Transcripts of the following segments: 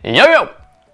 Yo,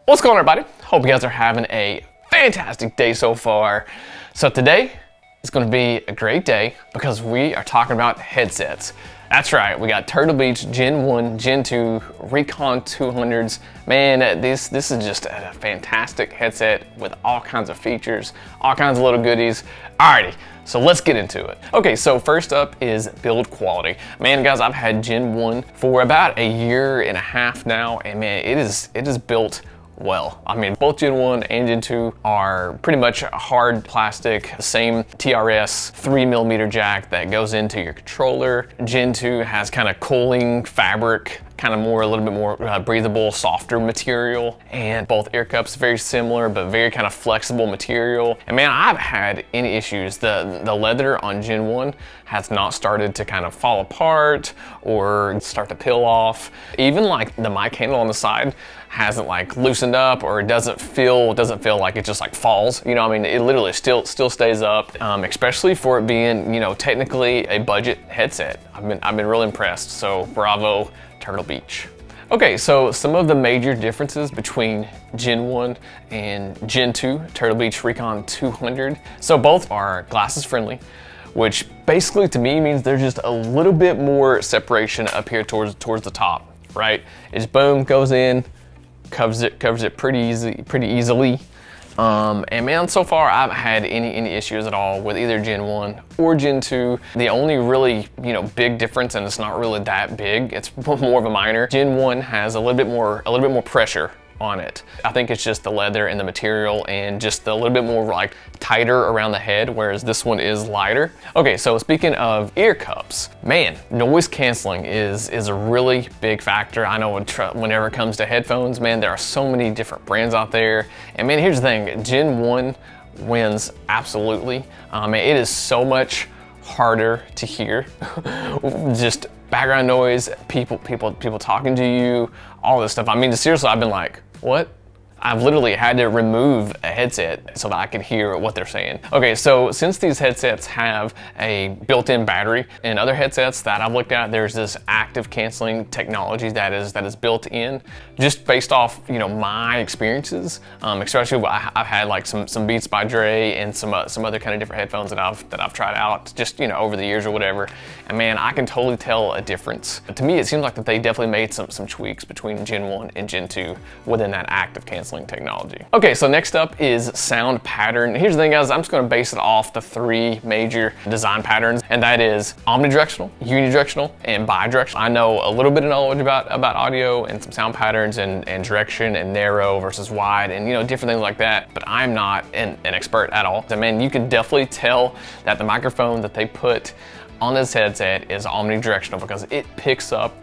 what's going on, everybody? Hope you guys are having a fantastic day so far. So today is going to be a great day because we are talking about headsets. That's right, we got Turtle Beach Gen 1, Gen 2, Recon 200s. Man, this is just a fantastic headset with all kinds of features, all kinds of little goodies. Alrighty, so let's get into it. Okay, so first up is build quality. Man, guys, I've had Gen 1 for about a year and a half now, and man, it is built well. I mean, both Gen 1 and Gen 2 are pretty much hard plastic, same TRS 3mm jack that goes into your controller. Gen 2 has kind of cooling fabric, kind of a little bit more breathable, softer material, and both ear cups very similar but very kind of flexible material. And man, I've had any issues. The leather on Gen 1 has not started to kind of fall apart or start to peel off. Even like the mic handle on the side hasn't like loosened up, or it doesn't feel like it just like falls. You know, I mean, it literally still stays up, especially for it being, you know, technically a budget headset. I've been really impressed. So bravo, Turtle Beach. Okay, so some of the major differences between Gen 1 and Gen 2, Turtle Beach Recon 200. So both are glasses friendly, which basically to me means there's just a little bit more separation up here towards the top, right? It's boom, goes in, covers it pretty easily. And man, so far I haven't had any issues at all with either Gen 1 or Gen 2. The only really, you know, big difference, and it's not really that big, it's more of a minor. Gen 1 has a little bit more pressure on it. I think it's just the leather and the material and just a little bit more like tighter around the head, whereas this one is lighter. Okay, so speaking of ear cups, man, noise canceling is a really big factor. I know whenever it comes to headphones, man, there are so many different brands out there. And man, here's the thing, Gen 1 wins absolutely. It is so much harder to hear. Just background noise, people talking to you, all this stuff. I mean, seriously, I've been like, what? I've literally had to remove a headset so that I could hear what they're saying. Okay, so since these headsets have a built-in battery, in other headsets that I've looked at, there's this active canceling technology that is built in. Just based off, you know, my experiences, especially I've had like some Beats by Dre and some other kind of different headphones that I've tried out just, you know, over the years or whatever. And man, I can totally tell a difference. To me, it seems like that they definitely made some tweaks between Gen 1 and Gen 2 within that active canceling technology. Okay, so next up is sound pattern. Here's the thing, guys, I'm just gonna base it off the three major design patterns, and that is omnidirectional, unidirectional, and bidirectional. I know a little bit of knowledge about audio and some sound patterns and direction and narrow versus wide and, you know, different things like that, but I'm not an expert at all. I mean, you can definitely tell that the microphone that they put on this headset is omnidirectional because it picks up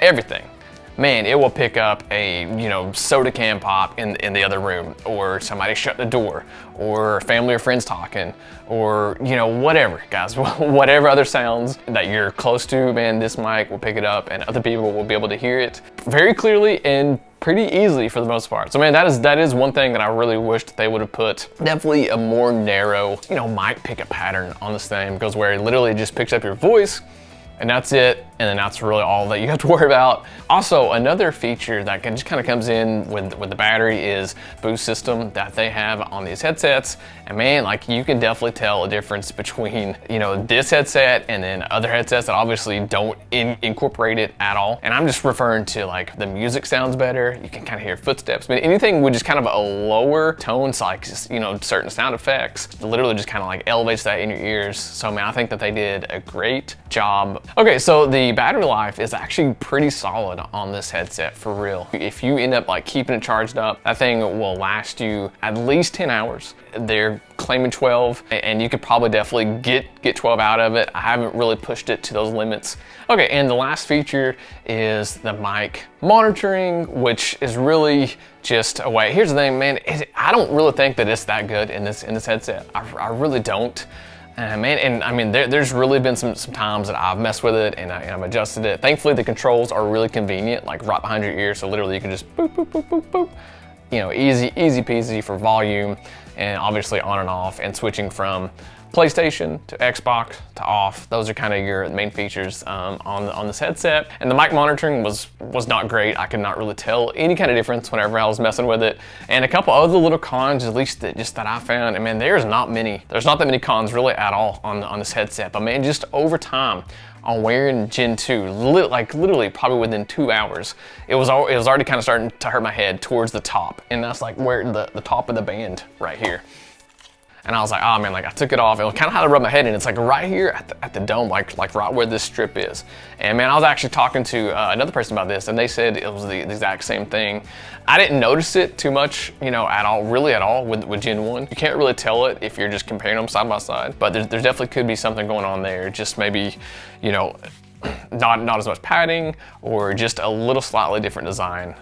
everything. Man, it will pick up a, you know, soda can pop in the other room, or somebody shut the door, or family or friends talking, or, you know, whatever, guys, whatever other sounds that you're close to, man, this mic will pick it up and other people will be able to hear it very clearly and pretty easily for the most part. So man, that is one thing that I really wished they would have put definitely a more narrow, you know, mic pickup pattern on this thing, because where it literally just picks up your voice and that's it, and then that's really all that you have to worry about. Also, another feature that just kind of comes in with the battery is boost system that they have on these headsets. And man, like, you can definitely tell a difference between, you know, this headset and then other headsets that obviously don't incorporate it at all. And I'm just referring to like the music sounds better. You can kind of hear footsteps. I mean, anything with just kind of a lower tone, so like just, you know, certain sound effects, literally just kind of like elevates that in your ears. So man, I think that they did a great job. Okay, so the battery life is actually pretty solid on this headset, for real. If you end up like keeping it charged up, that thing will last you at least 10 hours. They're claiming 12, and you could probably definitely get 12 out of it. I haven't really pushed it to those limits. Okay, and the last feature is the mic monitoring, which is really just a way. Here's the thing, man, I don't really think that it's that good in this headset. I really don't. Man, and I mean, there's really been some times that I've messed with it and I've adjusted it. Thankfully, the controls are really convenient, like right behind your ear, so literally you can just boop, boop, boop, boop, boop. You know, easy peasy for volume, and obviously on and off, and switching from PlayStation to Xbox to off. Those are kind of your main features on this headset. And the mic monitoring was not great. I could not really tell any kind of difference whenever I was messing with it. And a couple other little cons, at least that I found. And man, there's not that many cons really at all on this headset. But man, just over time, on wearing Gen 2, like literally probably within 2 hours, it was already kind of starting to hurt my head towards the top. And that's like where the top of the band right here. And I was like, oh man, like I took it off. It kind of had to rub my head in. It's like right here at the dome, like right where this strip is. And man, I was actually talking to another person about this, and they said it was the exact same thing. I didn't notice it too much, at all with Gen 1. You can't really tell it if you're just comparing them side by side, but there definitely could be something going on there. Just maybe, not as much padding, or just a little slightly different design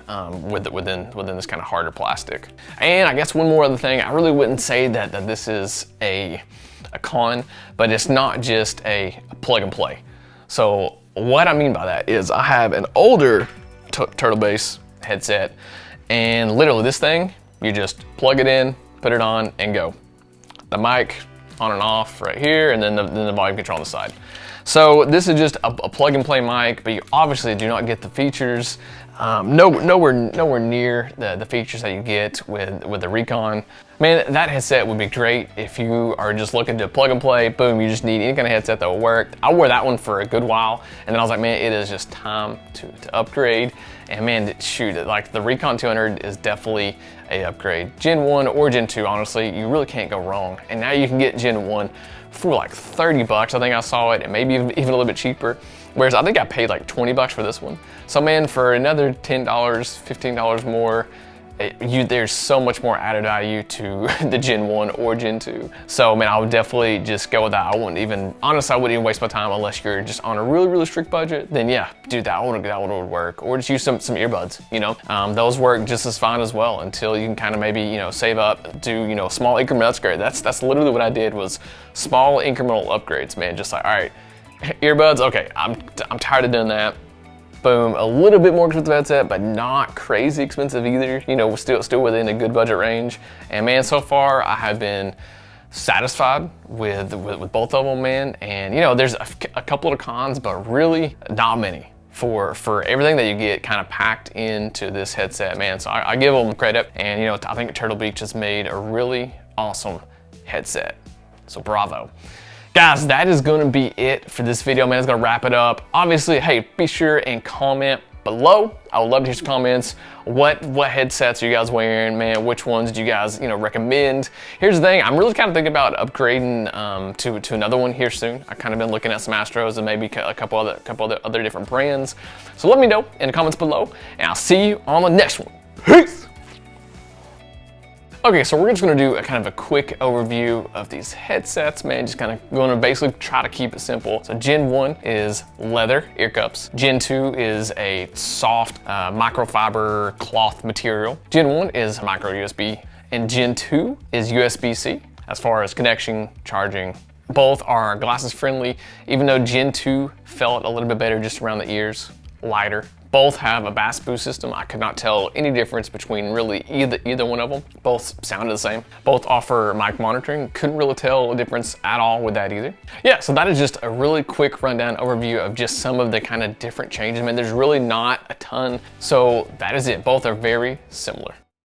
within this kind of harder plastic. And I guess one more other thing, I really wouldn't say that this is a con, but it's not just a plug and play. So what I mean by that is I have an older turtle base headset, and literally this thing, you just plug it in, put it on, and go. The mic on and off right here, and then the volume control on the side. So this is just a plug and play mic, but you obviously do not get the features, nowhere near the features that you get with the Recon. Man, that headset would be great if you are just looking to plug and play, boom, you just need any kind of headset that will work. I wore that one for a good while, and then I was like, man, it is just time to upgrade. And man, shoot, like the Recon 200 is definitely a upgrade. Gen 1 or Gen 2, honestly, you really can't go wrong. And now you can get Gen 1 for like 30 bucks. I think I saw it, and maybe even a little bit cheaper. Whereas I think I paid like 20 bucks for this one. So man, for another $10, $15 more, there's so much more added value to the Gen 1 or Gen 2. So man, I would definitely just go with that. Honestly, I wouldn't even waste my time unless you're just on a really, really strict budget. Then yeah, dude, that one would work. Or just use some earbuds, those work just as fine as well until you can kind of maybe, save up, do, a small incremental upgrade. That's literally what I did, was small incremental upgrades, man. Just like, all right, earbuds, okay, I'm tired of doing that. Boom, a little bit more expensive headset, but not crazy expensive either. Still within a good budget range. And man, so far I have been satisfied with both of them, man. And there's a couple of cons, but really not many for everything that you get kind of packed into this headset, man. So I give them credit. And I think Turtle Beach has made a really awesome headset. So bravo. Guys, that is going to be it for this video, man. It's going to wrap it up. Obviously, hey, be sure and comment below. I would love to hear some comments. What headsets are you guys wearing, man? Which ones do you guys, recommend? Here's the thing. I'm really kind of thinking about upgrading to another one here soon. I've kind of been looking at some Astros and maybe a couple other different brands. So let me know in the comments below, and I'll see you on the next one. Peace! Okay, so we're just gonna do a kind of a quick overview of these headsets, man. Just kind of gonna basically try to keep it simple. So Gen 1 is leather ear cups. Gen 2 is a soft microfiber cloth material. Gen 1 is micro USB, and Gen 2 is USB-C. As far as connection, charging, both are glasses friendly, even though Gen 2 felt a little bit better just around the ears, lighter. Both have a bass boost system. I could not tell any difference between really either one of them. Both sounded the same. Both offer mic monitoring. Couldn't really tell a difference at all with that either. Yeah, so that is just a really quick rundown overview of just some of the kind of different changes. Man, there's really not a ton. So that is it. Both are very similar.